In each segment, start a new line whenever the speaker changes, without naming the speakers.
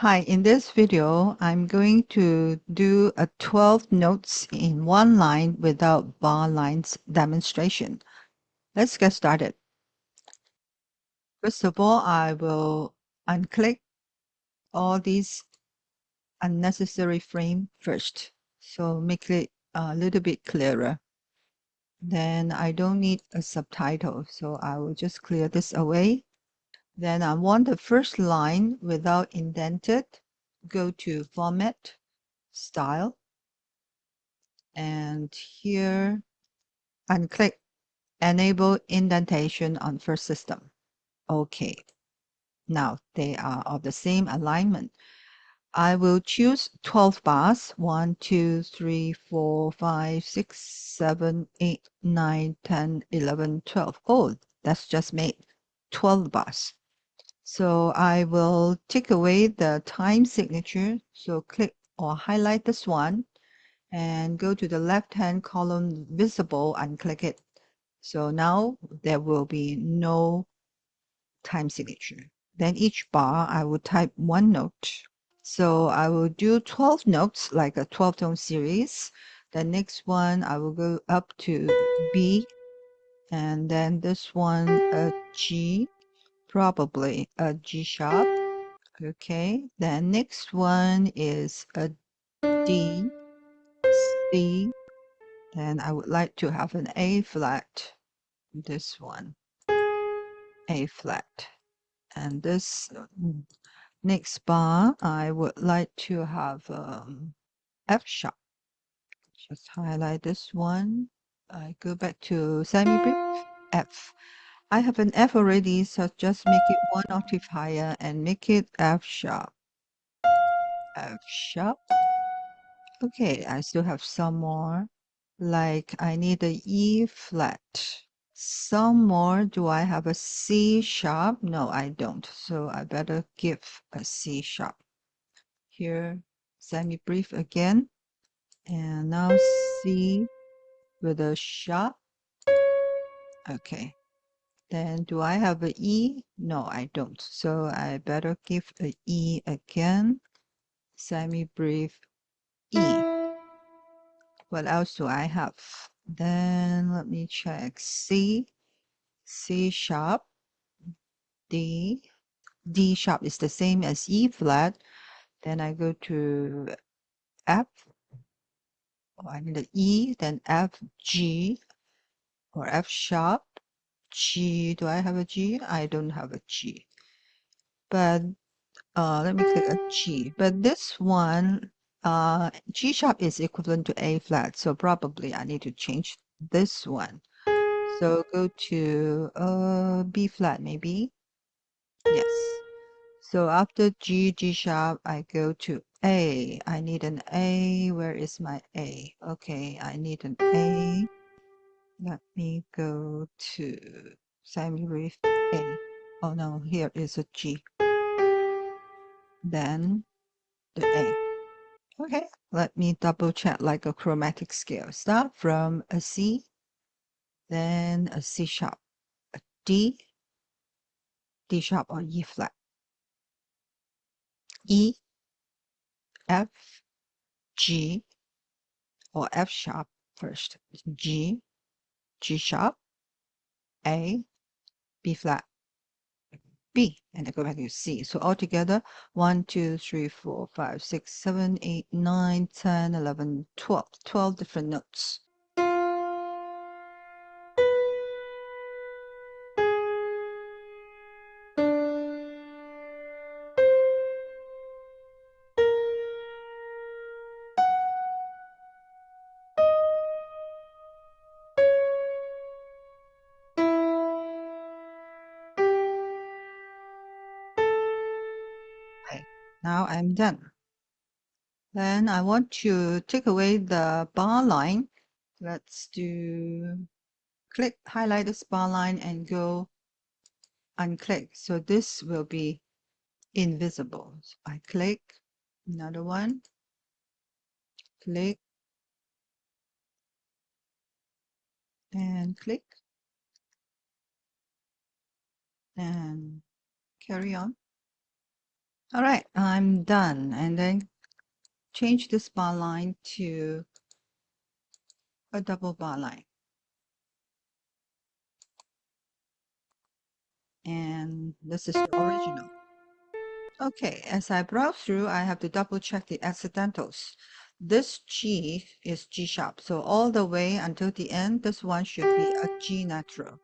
Hi, in this video, I'm going to do a 12 notes in one line without bar lines demonstration. Let's get started. First of all, I will unclick all these unnecessary frame first, so make it a little bit clearer. Then I don't need a subtitle, so I will just clear this away. Then I want the first line without indented. Go to Format, Style, and here unclick Enable Indentation on First System. Okay, now they are of the same alignment. I will choose 12 bars, 1, 2, 3, 4, 5, 6, 7, 8, 9, 10, 11, 12. Oh, that's just made 12 bars. So I will take away the time signature. So click or highlight this one and go to the left-hand column visible and click it. So now there will be no time signature. Then each bar I will type one note. So I will do 12 notes like a 12-tone series. The next one I will go up to B, and then this one a G, probably a G sharp. Okay, then next one is a D, C, and I would like to have an A flat. This one, A flat. And this next bar, I would like to have F sharp. Just highlight this one. I go back to semi-brief, F. I have an F already, so just make it one octave higher and make it F sharp. F sharp. Okay, I still have some more. Like I need a E flat. Some more. Do I have a C sharp? No, I don't. So I better give a C sharp. Here, semi-brief again. And now C with a sharp. Okay. Then do I have a E? No, I don't. So I better give a E again. Semi-brief E. What else do I have? Then let me check. C, C sharp, D. D sharp is the same as E flat. Then I go to F. Oh, I need an E, then F, G, or F sharp. G, do I have a G? I don't have a G. But let me click a G. But this one, G sharp is equivalent to A flat, so probably I need to change this one. So go to B flat maybe. Yes. So after G, G sharp, I go to A. I need an A. Where is my A? Okay, I need an A. Let me go to semi-brief A. Oh no, here is a G. Then the A. Okay, let me double check like a chromatic scale. Start from a C, then a C sharp, a D, D sharp or E flat, E, F, G, or F sharp first, G, G sharp, A, B flat, B, and I go back to C. So altogether, 1, 2, 3, 4, 5, 6, 7, 8, 9, 10, 11, 12. 12 different notes. Okay, now I'm done. Then I want to take away the bar line. Let's do click, highlight this bar line and go unclick. So this will be invisible. So I click, another one, click, and click, and carry on. All right, I'm done. And then change this bar line to a double bar line. And this is the original. Okay, as I browse through, I have to double check the accidentals. This G is G sharp, so all the way until the end, this one should be a G natural.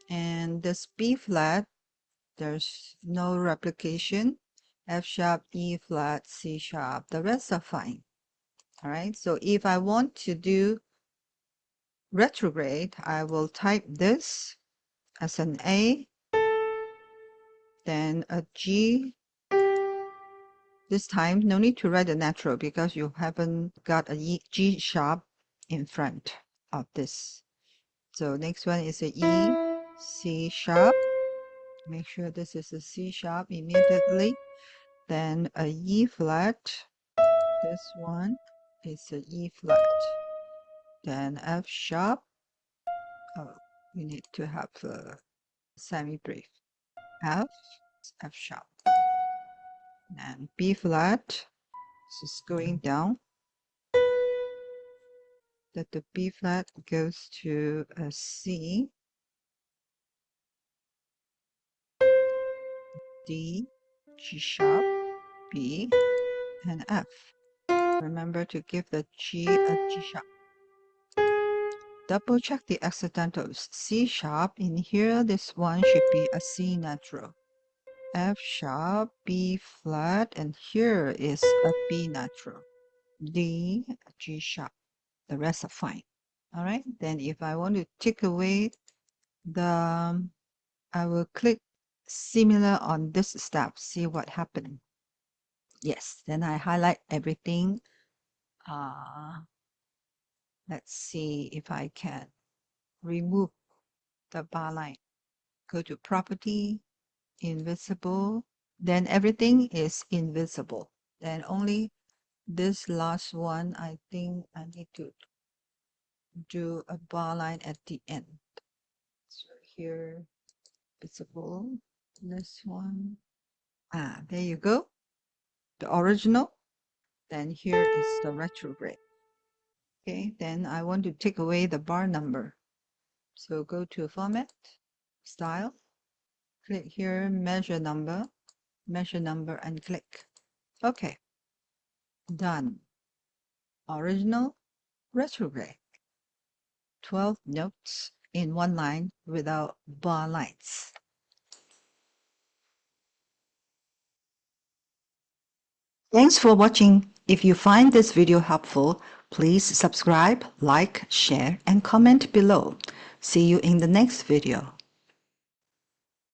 And this B flat, there's no replication. F sharp, E flat, C sharp, the rest are fine. All right, so if I want to do retrograde, I will type this as an A, then a G. This time, no need to write a natural because you haven't got a G sharp in front of this. So next one is a E, C sharp. Make sure this is a C sharp immediately. Then a E flat. This one is a E flat. Then F sharp. Oh, we need to have a semi-brief. F sharp. And B flat. This is going down. That the B flat goes to a C, D, G sharp, B, and F. Remember to give the G a G sharp. Double check the accidentals. C sharp in here, this one should be a C natural. F sharp, B flat, and here is a B natural. D, G sharp. The rest are fine. All right, then if I want to take away the, I will click similar on this step, see what happened. Yes, then I highlight everything. Let's see if I can remove the bar line. Go to property, invisible, then everything is invisible. Then only this last one, I think I need to do a bar line at the end. So here, visible, this one. There you go. The original. Then here is the retrograde. Okay, then I want to take away the bar number. So go to Format, Style, click here, Measure Number, and click. Okay, done. Original, retrograde. 12 notes in one line without bar lines. Thanks for watching. If you find this video helpful, please subscribe, like, share, and comment below. See you in the next video.